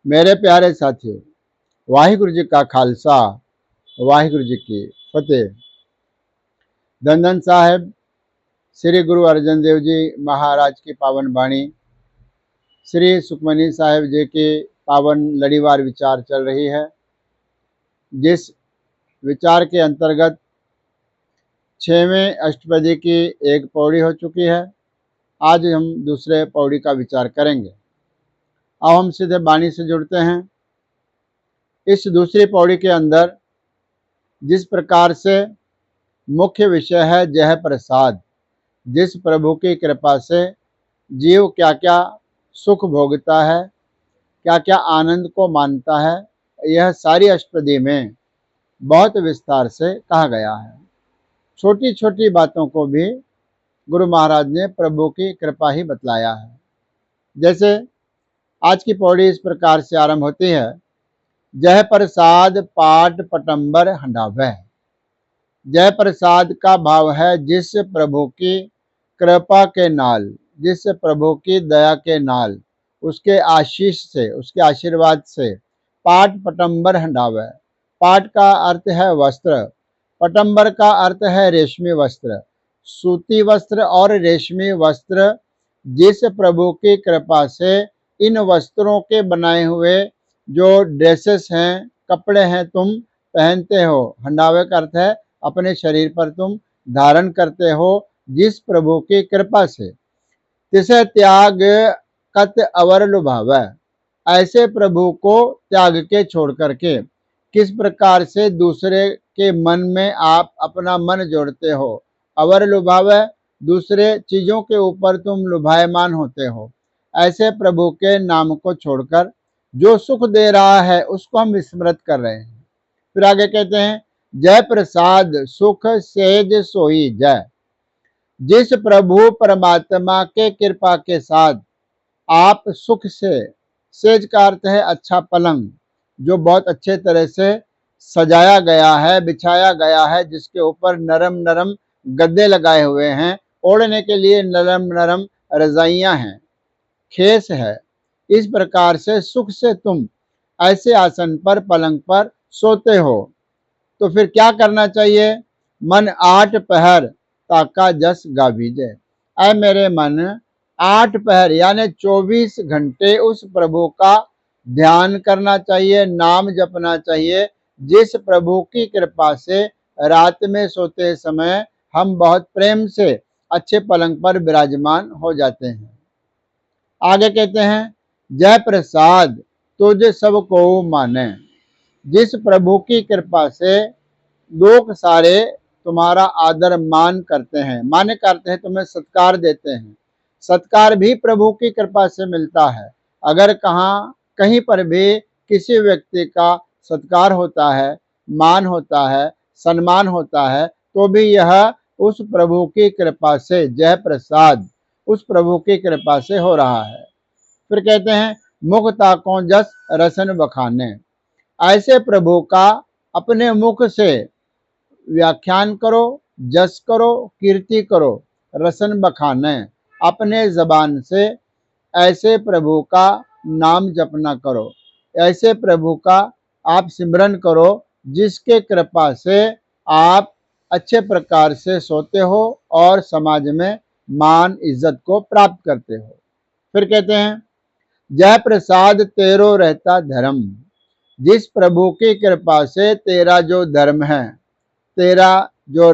मेरे प्यारे साथियों, वाहिगुरु जी का खालसा, वाहिगुरु जी की फतेह। धन धन साहेब श्री गुरु अर्जन देव जी महाराज की पावन वाणी, श्री सुखमनी साहेब जी की पावन लड़ीवार विचार चल रही है, जिस विचार के अंतर्गत 6वें अष्टपदी की एक पौड़ी हो चुकी है। आज हम दूसरे पौड़ी का विचार करेंगे। अब हम सीधे वाणी से जुड़ते हैं। इस दूसरी पौड़ी के अंदर जिस प्रकार से मुख्य विषय है जय प्रसाद, जिस प्रभु की कृपा से जीव क्या क्या सुख भोगता है, क्या क्या आनंद को मानता है, यह सारी अष्टपदी में बहुत विस्तार से कहा गया है। छोटी छोटी बातों को भी गुरु महाराज ने प्रभु की कृपा ही बतलाया है। जैसे आज की पौड़ी इस प्रकार से आरंभ होती है, जय प्रसाद पाट पटंबर हंडावह। जय प्रसाद का भाव है जिस प्रभु की कृपा के नाल, जिस प्रभु की दया के नाल, उसके आशीष से, उसके आशीर्वाद से पाट पटंबर हंडावह। पाट का अर्थ है वस्त्र, पटंबर का अर्थ है रेशमी वस्त्र। सूती वस्त्र और रेशमी वस्त्र, जिस प्रभु की कृपा से इन वस्त्रों के बनाए हुए जो ड्रेसेस हैं, कपड़े हैं, तुम पहनते हो। हंडावे का अर्थ है अपने शरीर पर तुम धारण करते हो, जिस प्रभु की कृपा से। तिसे त्याग कत अवर लुभावै। ऐसे प्रभु को त्याग के छोड़ करके किस प्रकार से दूसरे के मन में आप अपना मन जोड़ते हो। अवर लुभावै, दूसरे चीजों के ऊपर तुम लुभायमान होते हो। ऐसे प्रभु के नाम को छोड़कर जो सुख दे रहा है उसको हम विस्मृत कर रहे हैं। फिर आगे कहते हैं, जय प्रसाद सुख सेज सोई जय। जिस प्रभु परमात्मा के कृपा के साथ आप सुख से, सेज का अर्थ है अच्छा पलंग, जो बहुत अच्छे तरह से सजाया गया है, बिछाया गया है, जिसके ऊपर नरम नरम गद्दे लगाए हुए हैं, ओढ़ने के लिए नरम नरम रजाइयां हैं, खेस है। इस प्रकार से सुख से तुम ऐसे आसन पर, पलंग पर सोते हो। तो फिर क्या करना चाहिए? मन 8 पहर ताका जस गावीजे। ऐ मेरे मन, 8 पहर यानी 24 घंटे उस प्रभु का ध्यान करना चाहिए, नाम जपना चाहिए, जिस प्रभु की कृपा से रात में सोते समय हम बहुत प्रेम से अच्छे पलंग पर विराजमान हो जाते हैं। आगे कहते हैं, जय प्रसाद तुझ सबको माने। जिस प्रभु की कृपा से लोग सारे तुम्हारा आदर मान करते हैं, माने करते हैं, तुम्हें सत्कार देते हैं। सत्कार भी प्रभु की कृपा से मिलता है। अगर कहीं पर भी किसी व्यक्ति का सत्कार होता है, मान होता है, सम्मान होता है, तो भी यह उस प्रभु की कृपा से, जय प्रसाद उस प्रभु की कृपा से हो रहा है। फिर कहते हैं, मुख ताकों जस रसन बखाने। ऐसे प्रभु का अपने मुख से व्याख्यान करो, जस करो, कीर्ति करो। रसन बखाने, अपने जबान से ऐसे प्रभु का नाम जपना करो, ऐसे प्रभु का आप सिमरन करो, जिसके कृपा से आप अच्छे प्रकार से सोते हो और समाज में मान इज्जत को प्राप्त करते हो। फिर कहते हैं, जय प्रसाद तेरो रहता धर्म। जिस प्रभु की कृपा से तेरा जो धर्म है, तेरा जो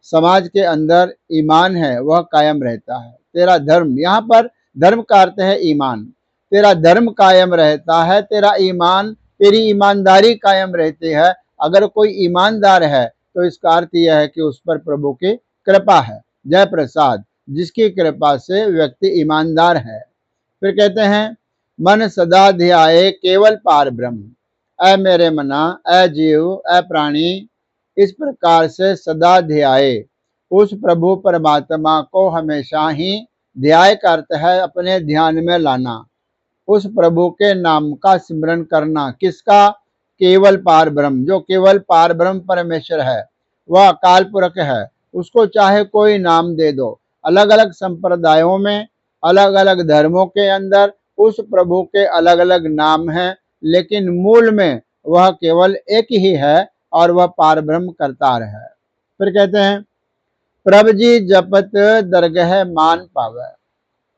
समाज के अंदर ईमान है, वह कायम रहता है। तेरा धर्म, यहाँ पर धर्म का अर्थ है ईमान। तेरा धर्म कायम रहता है, तेरा ईमान, तेरी ईमानदारी कायम रहती है। अगर कोई ईमानदार है तो इसका अर्थ यह है कि उस पर प्रभु की कृपा है। जय प्रसाद, जिसकी कृपा से व्यक्ति ईमानदार है। फिर कहते हैं, मन सदा ध्याए केवल पार ब्रह्म। ऐ मेरे मना, ऐ जीव, ऐ प्राणी, इस प्रकार से सदा ध्याए, उस प्रभु परमात्मा को हमेशा ही, ध्याय का अर्थ है अपने ध्यान में लाना, उस प्रभु के नाम का स्मरण करना। किसका? केवल पार ब्रह्म, जो केवल पार ब्रह्म परमेश्वर है, वह अकाल पुरख है। उसको चाहे कोई नाम दे दो। अलग अलग संप्रदायों में, अलग अलग धर्मों के अंदर उस प्रभु के अलग अलग नाम हैं, लेकिन मूल में वह केवल एक ही है और वह पारब्रह्म करतार है। फिर कहते हैं, प्रभु जी जपत दरगह मान पावे।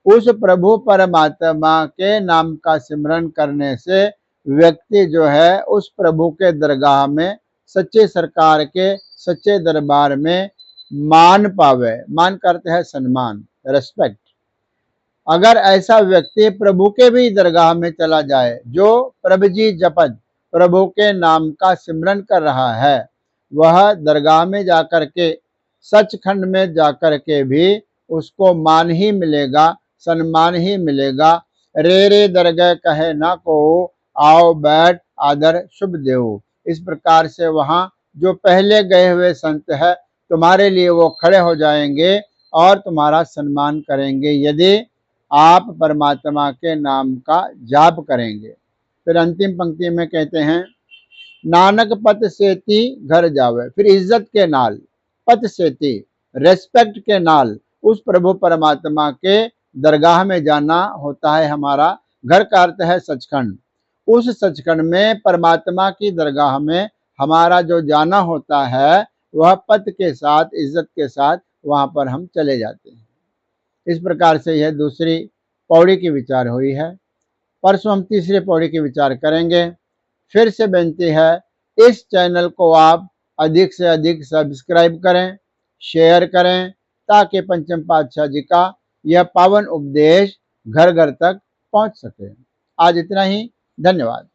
उस प्रभु परमात्मा के नाम का सिमरन करने से व्यक्ति जो है उस प्रभु के दरगाह में, सच्चे सरकार के सच्चे दरबार में मान पावे। मान करते हैं सम्मान, रेस्पेक्ट। अगर ऐसा व्यक्ति प्रभु के भी दरगाह में चला जाए, जो प्रभु जी जपत प्रभु के नाम का सिमरन कर रहा है, वह दरगाह में जाकर के, सचखंड में जाकर के भी उसको मान ही मिलेगा, सम्मान ही मिलेगा। रे रे दरगाह कहे ना को, आओ बैठ आदर शुभ देव। इस प्रकार से वहां जो पहले गए हुए संत है, तुम्हारे लिए वो खड़े हो जाएंगे और तुम्हारा सम्मान करेंगे, यदि आप परमात्मा के नाम का जाप करेंगे। फिर अंतिम पंक्ति में कहते हैं, नानक पत सेती घर जावे। फिर इज्जत के नाल, पत सेती रेस्पेक्ट के नाल उस प्रभु परमात्मा के दरगाह में जाना होता है। हमारा घर का अर्थ है सचखंड। उस सचखंड में परमात्मा की दरगाह में हमारा जो जाना होता है, वह पद के साथ, इज्जत के साथ वहां पर हम चले जाते हैं। इस प्रकार से यह दूसरी पौड़ी की विचार हुई है। परसों हम तीसरी पौड़ी की विचार करेंगे। फिर से बेनती है, इस चैनल को आप अधिक से अधिक सब्सक्राइब करें, शेयर करें, ताकि पंचम पातशाह जी का यह पावन उपदेश घर घर तक पहुंच सके। आज इतना ही। धन्यवाद।